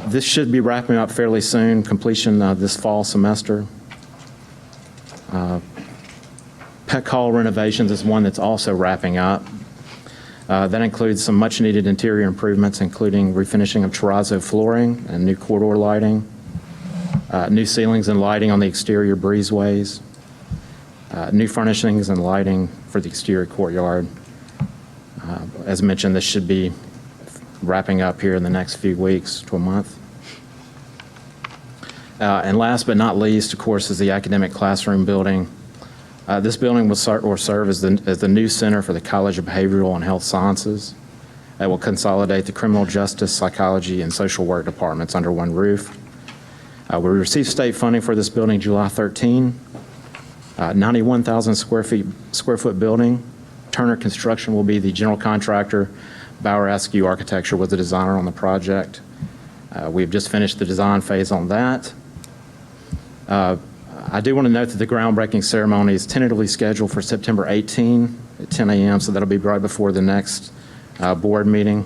This should be wrapping up fairly soon, completion this fall semester. Peck Hall renovations is one that's also wrapping up. That includes some much-needed interior improvements, including refinishing of terrazzo flooring and new corridor lighting, new ceilings and lighting on the exterior breezeways, new furnishings and lighting for the exterior courtyard. As mentioned, this should be wrapping up here in the next few weeks to a month. And last but not least, of course, is the academic classroom building. This building will serve as the new center for the College of Behavioral and Health Sciences. It will consolidate the criminal justice, psychology, and social work departments under one roof. We received state funding for this building July 13. 91,000 square foot building. Turner Construction will be the general contractor. Bauer Askew Architecture was the designer on the project. We've just finished the design phase on that. I do want to note that the groundbreaking ceremony is tentatively scheduled for September 18 at 10 a.m., so that'll be right before the next board meeting.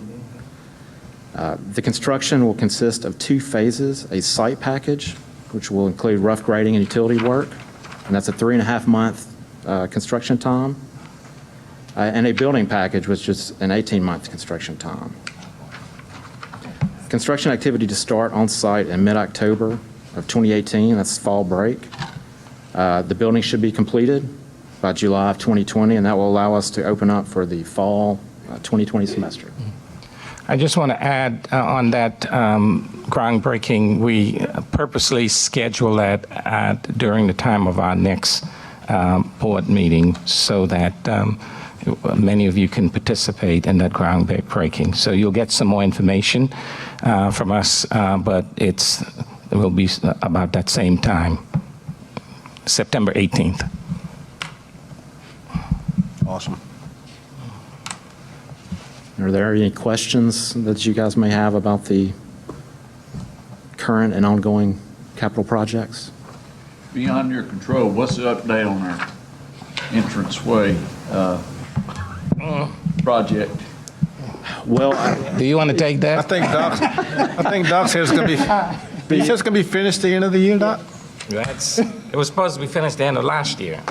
The construction will consist of 2 phases, a site package, which will include rough grading and utility work, and that's a 3.5-month construction time, and a building package, which is an 18-month construction time. Construction activity to start on site in mid-October of 2018, that's fall break. The building should be completed by July of 2020, and that will allow us to open up for the fall 2020 semester. I just want to add on that groundbreaking, we purposely schedule that during the time of our next board meeting so that many of you can participate in that groundbreaking. So you'll get some more information from us, but it will be about that same time, September 18th. Awesome. Are there any questions that you guys may have about the current and ongoing capital projects? Beyond your control, what's the update on our entranceway project? Well, Do you want to take I that? think Doc says it's going to be, he says it's going to be finished the end of the year, Doc? It was supposed to be finished the end of last year,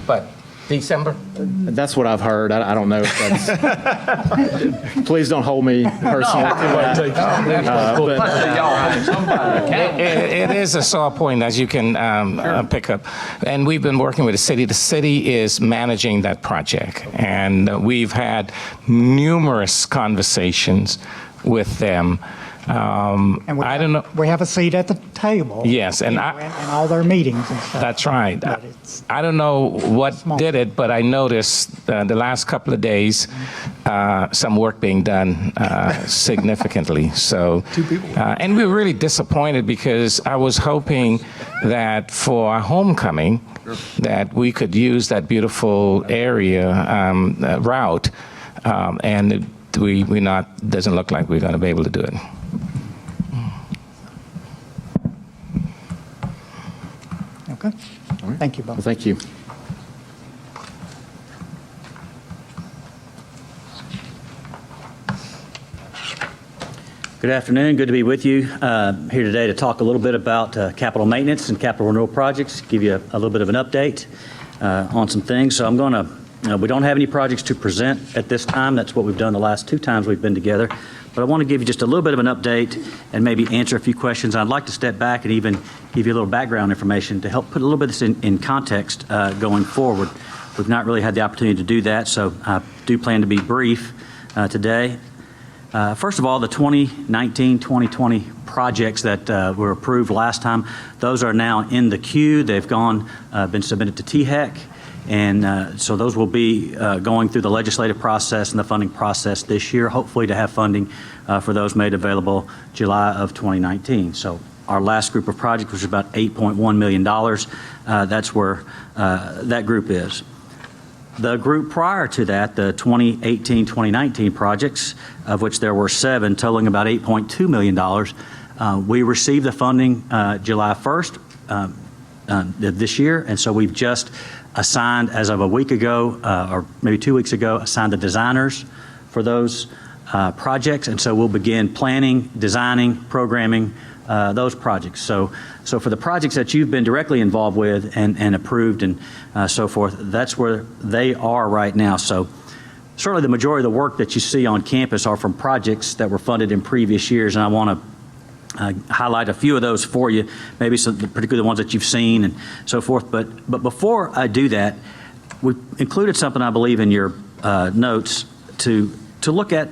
but December? that's what I've heard. I don't know if that's... Please don't hold me personally. It is a sore point, as you can pick up. And we've been working with the city. The city is managing that project. And we've had numerous conversations with them. And we I don't know. We have a seat at the table. Yes, and in all their meetings and stuff. That's right. But it's I don't know what small. did it, but I noticed the last couple of days some work being done significantly. So, and we were really disappointed because I was hoping that for our homecoming that we could use that beautiful area route, and we not doesn't look like we're going to be able to do it. Okay. Thank you, Bob. Well, thank you. Good afternoon. Good to be with you here today to talk a little bit about capital maintenance and capital renewal projects, give you a little bit of an update on some things. So I'm going to, we don't have any projects to present at this time. That's what we've done the last 2 times we've been together. But I want to give you just a little bit of an update and maybe answer a few questions. I'd like to step back and even give you a little background information to help put a little bit of this in context going forward. We've not really had the opportunity to do that, so I do plan to be brief today. First of all, the 2019-2020 projects that were approved last time, those are now in the queue. They've been submitted to THEC, and so those will be going through the legislative process and the funding process this year, hopefully to have funding for those made available July of 2019. So our last group of projects was about $8.1 million. That's where that group is. The group prior to that, the 2018-2019 projects, of which there were 7, totaling about $8.2 million, we received the funding July 1st of this year, and so we've just assigned, as of a week ago, or maybe 2 weeks ago, assigned the designers for those projects, and so we'll begin planning, designing, programming those projects. So for the projects that you've been directly involved with and approved and so forth, that's where they are right now. So certainly the majority of the work that you see on campus are from projects that were funded in previous years, and I want to highlight a few of those for you, maybe some, particularly the ones that you've seen and so forth. But before I do that, we included something, I believe, in your notes to look at a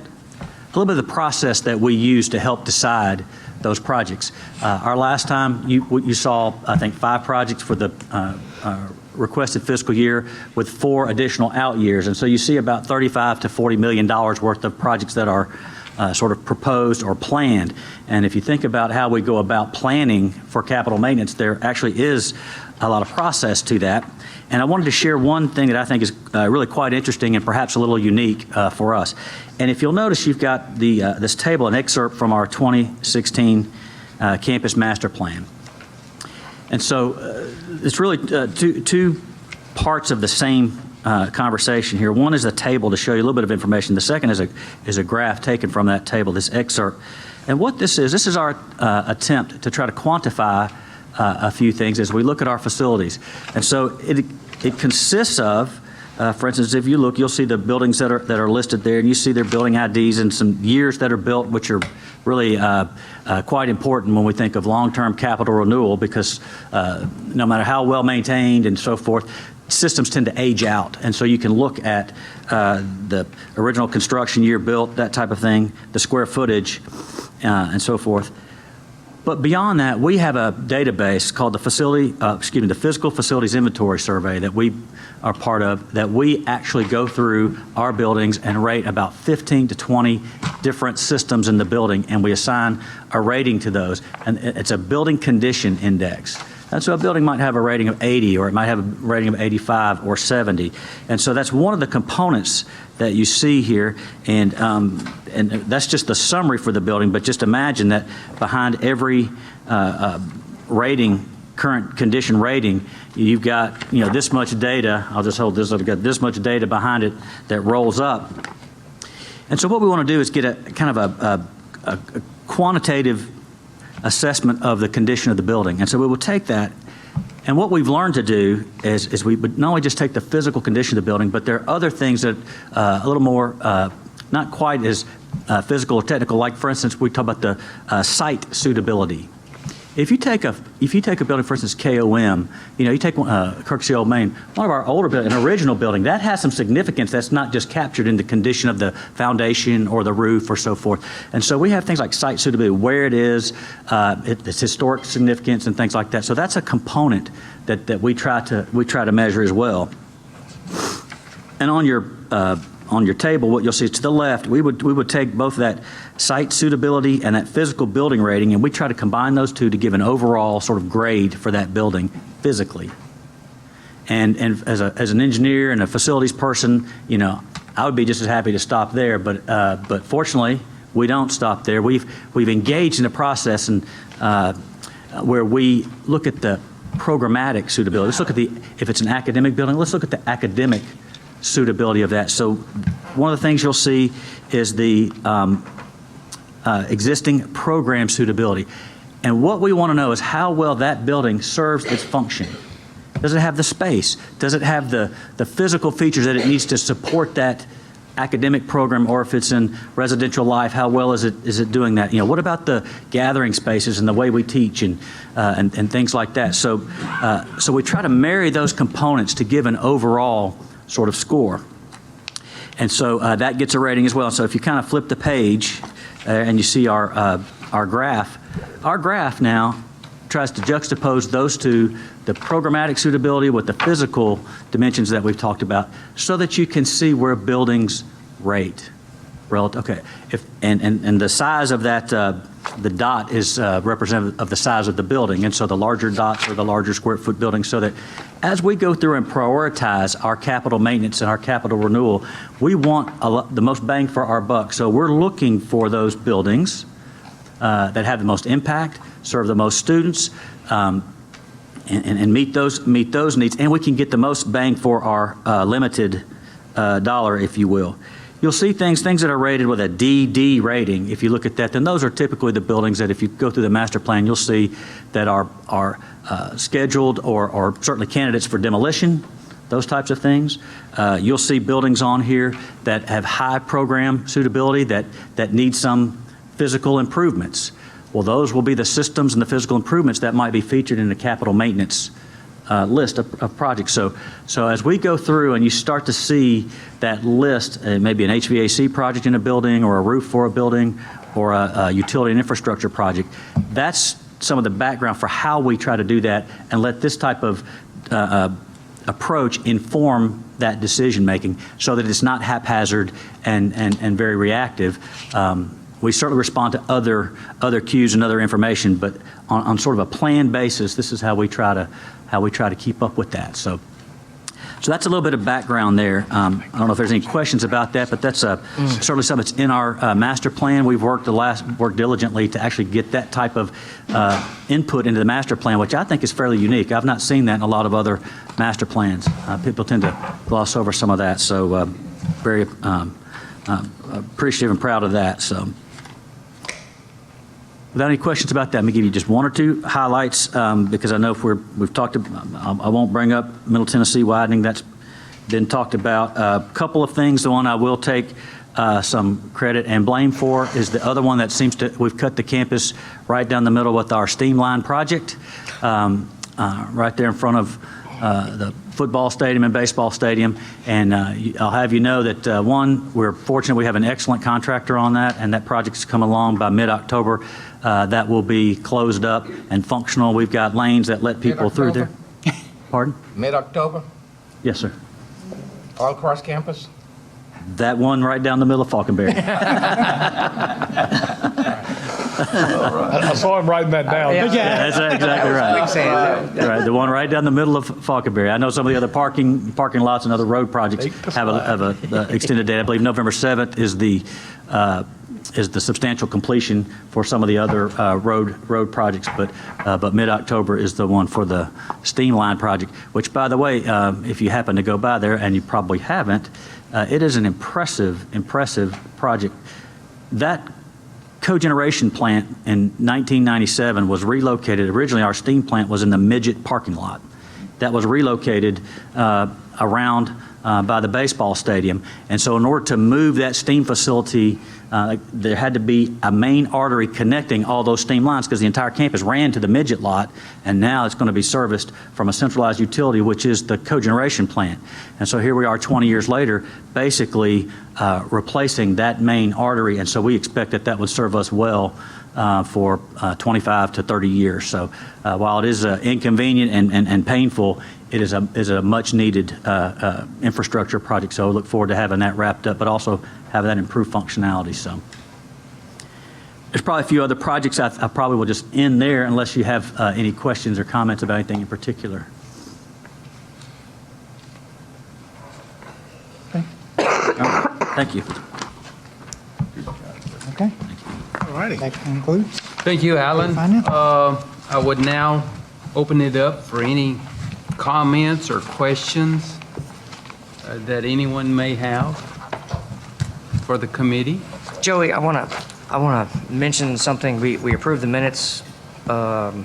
little bit of the process that we use to help decide those projects. Our last time, you saw, I think, 5 projects for the requested fiscal year with 4 additional out years. And so you see about $35 to $40 million worth of projects that are sort of proposed or planned. And if you think about how we go about planning for capital maintenance, there actually is a lot of process to that. And I wanted to share one thing that I think is really quite interesting and perhaps a little unique for us. And if you'll notice, you've got this table, an excerpt from our 2016 Campus Master Plan. And so it's really two parts of the same conversation here. One is a table to show you a little bit of information. The second is a graph taken from that table, this excerpt. And what this is our attempt to try to quantify a few things as we look at our facilities. And so it consists of, for instance, if you look, you'll see the buildings that are listed there, and you see their building IDs and some years that are built, which are really quite important when we think of long-term capital renewal, because no matter how well maintained and so forth, systems tend to age out. And so you can look at the original construction year built, that type of thing, the square footage, and so forth. But beyond that, we have a database called the Physical Facilities Inventory Survey that we are part of, that we actually go through our buildings and rate about 15 to 20 different systems in the building, and we assign a rating to those. And it's a building condition index. And so a building might have a rating of 80, or it might have a rating of 85 or 70. And so that's one of the components that you see here. And that's just the summary for the building, but just imagine that behind every rating, current condition rating, you've got this much data. I'll just hold this up. I've got this much data behind it that rolls up. And so what we want to do is get a kind of a quantitative assessment of the condition of the building. And so we will take that, and what we've learned to do is we would not only just take the physical condition of the building, but there are other things that a little more not quite as physical or technical, like for instance, we talk about the site suitability. If you take a building, for instance, KOM, you take Kirksey Old Main, one of our older buildings, an original building, that has some significance that's not just captured in the condition of the foundation or the roof or so forth. And so we have things like site suitability, where it is, its historic significance and things like that. So that's a component that we try to measure as well. And on your table, what you'll see is to the left, we would take both that site suitability and that physical building rating, and we try to combine those two to give an overall sort of grade for that building physically. And as an engineer and a facilities person, I would be just as happy to stop there, but fortunately, we don't stop there. We've engaged in a process and where we look at the programmatic suitability. Let's look at if it's an academic building, let's look at the academic suitability of that. So one of the things you'll see is the existing program suitability. And what we want to know is how well that building serves its function. Does it have the space? Does it have the physical features that it needs to support that academic program, or if it's in residential life, how well is it doing that? What about the gathering spaces and the way we teach and things like that? So we try to marry those components to give an overall sort of score. And so that gets a rating as well. So if you kind of flip the page and you see our graph now tries to juxtapose those two, the programmatic suitability with the physical dimensions that we've talked about, so that you can see where buildings rate. Okay, and the size of that, the dot is representative of the size of the building, and so the larger dots are the larger square foot buildings, so that as we go through and prioritize our capital maintenance and our capital renewal, we want the most bang for our buck. So we're looking for those buildings that have the most impact, serve the most students, and meet those needs, and we can get the most bang for our limited dollar, if you will. You'll see things that are rated with a DD rating. If you look at that, then those are typically the buildings that if you go through the master plan, you'll see that are scheduled or certainly candidates for demolition, those types of things. You'll see buildings on here that have high program suitability that need some physical improvements. Well, those will be the systems and the physical improvements that might be featured in the capital maintenance list of projects. So as we go through and you start to see that list, maybe an HVAC project in a building or a roof for a building or a utility and infrastructure project, that's some of the background for how we try to do that and let this type of approach inform that decision making so that it's not haphazard and very reactive. we certainly respond to other cues and other information, but on sort of a planned basis, this is how we try to keep up with that. So that's a little bit of background there. I don't know if there's any questions about that, but that's certainly something that's in our master plan. We've worked diligently to actually get that type of input into the master plan, which I think is fairly unique. I've not seen that in a lot of other master plans. People tend to gloss over some of that, so very appreciative and proud of that. So, without any questions about that, let me give you just one or two highlights because I know if we've talked about, I won't bring up Middle Tennessee widening. That's been talked about. A couple of things. The one I will take some credit and blame for is the other one that we've cut the campus right down the middle with our Steam Line project, right there in front of the football stadium and baseball stadium. And I'll have you know that, one, we're fortunate we have an excellent contractor on that, and that project's come along by mid-October. That will be closed up and functional. We've got lanes that let people through there. Pardon? Mid-October, Yes, sir. all across campus? That one right down the middle of Falconberry. I saw him writing that down. Yeah, that's exactly right. Right, the one right down the middle of Falconberry. I know some of the other parking lots and other road projects have a extended date. I believe November 7th is the substantial completion for some of the other road projects, but mid-October is the one for the Steam Line project, which, by the way, if you happen to go by there, and you probably haven't, it is an impressive project. That cogeneration plant in 1997 was relocated. Originally, our steam plant was in the Midget parking lot. That was relocated around by the baseball stadium. And so in order to move that steam facility, there had to be a main artery connecting all those steam lines because the entire campus ran to the Midget lot, and now it's going to be serviced from a centralized utility, which is the cogeneration plant. And so here we are 20 years later, basically replacing that main artery, and so we expect that would serve us well for 25 to 30 years. So while it is inconvenient and painful, it is a much-needed infrastructure project. So I look forward to having that wrapped up, but also having that improved functionality. So there's probably a few other projects. I probably will just end there unless you have any questions or comments about anything in particular. Okay. Thank you. Okay. All righty. That concludes. Thank you, Alan. Finance. I would now open it up for any comments or questions that anyone may have for the committee. Joey, I want to mention something. We approved the minutes, and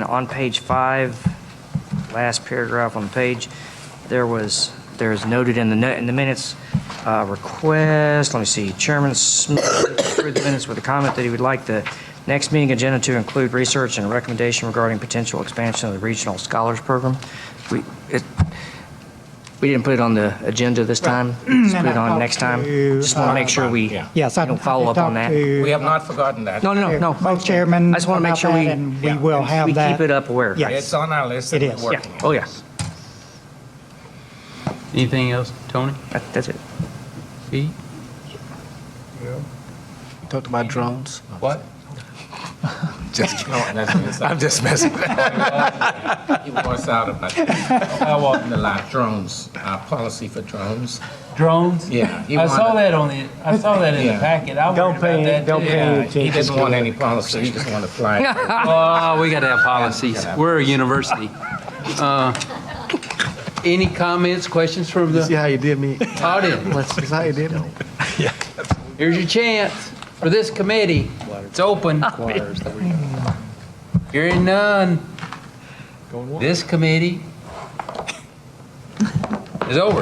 on page 5, last paragraph on the page, there's noted in the minutes request. Let me see. Chairman Smith approved the minutes with a comment that he would like the next meeting agenda to include research and a recommendation regarding potential expansion of the Regional Scholars Program. We didn't put it on the agenda this time. Just put it on next time. Just want to make sure we Yes, I follow up on that. We have not forgotten that. No. Both chairmen. I just want to make about sure that, and we will have we that. keep it up aware. Yes. It's on our list. It and is. we're Yeah. working. Oh, yeah. Anything else, Tony? That's it. Pete? Talked about drones. What? I'm just messing. He wants out about that. I walked in the line. Drones, our policy for drones. Drones? Yeah. I saw that in the packet. I Don't worried pay- about that don't too. pay any attention. He didn't want any policy, he just wanted to fly. Oh, we got to have policies. We're a university. Any comments, questions from See the how you did me? audience? See how you did me? Here's your chance for this committee. It's open. Hearing none. This committee is over.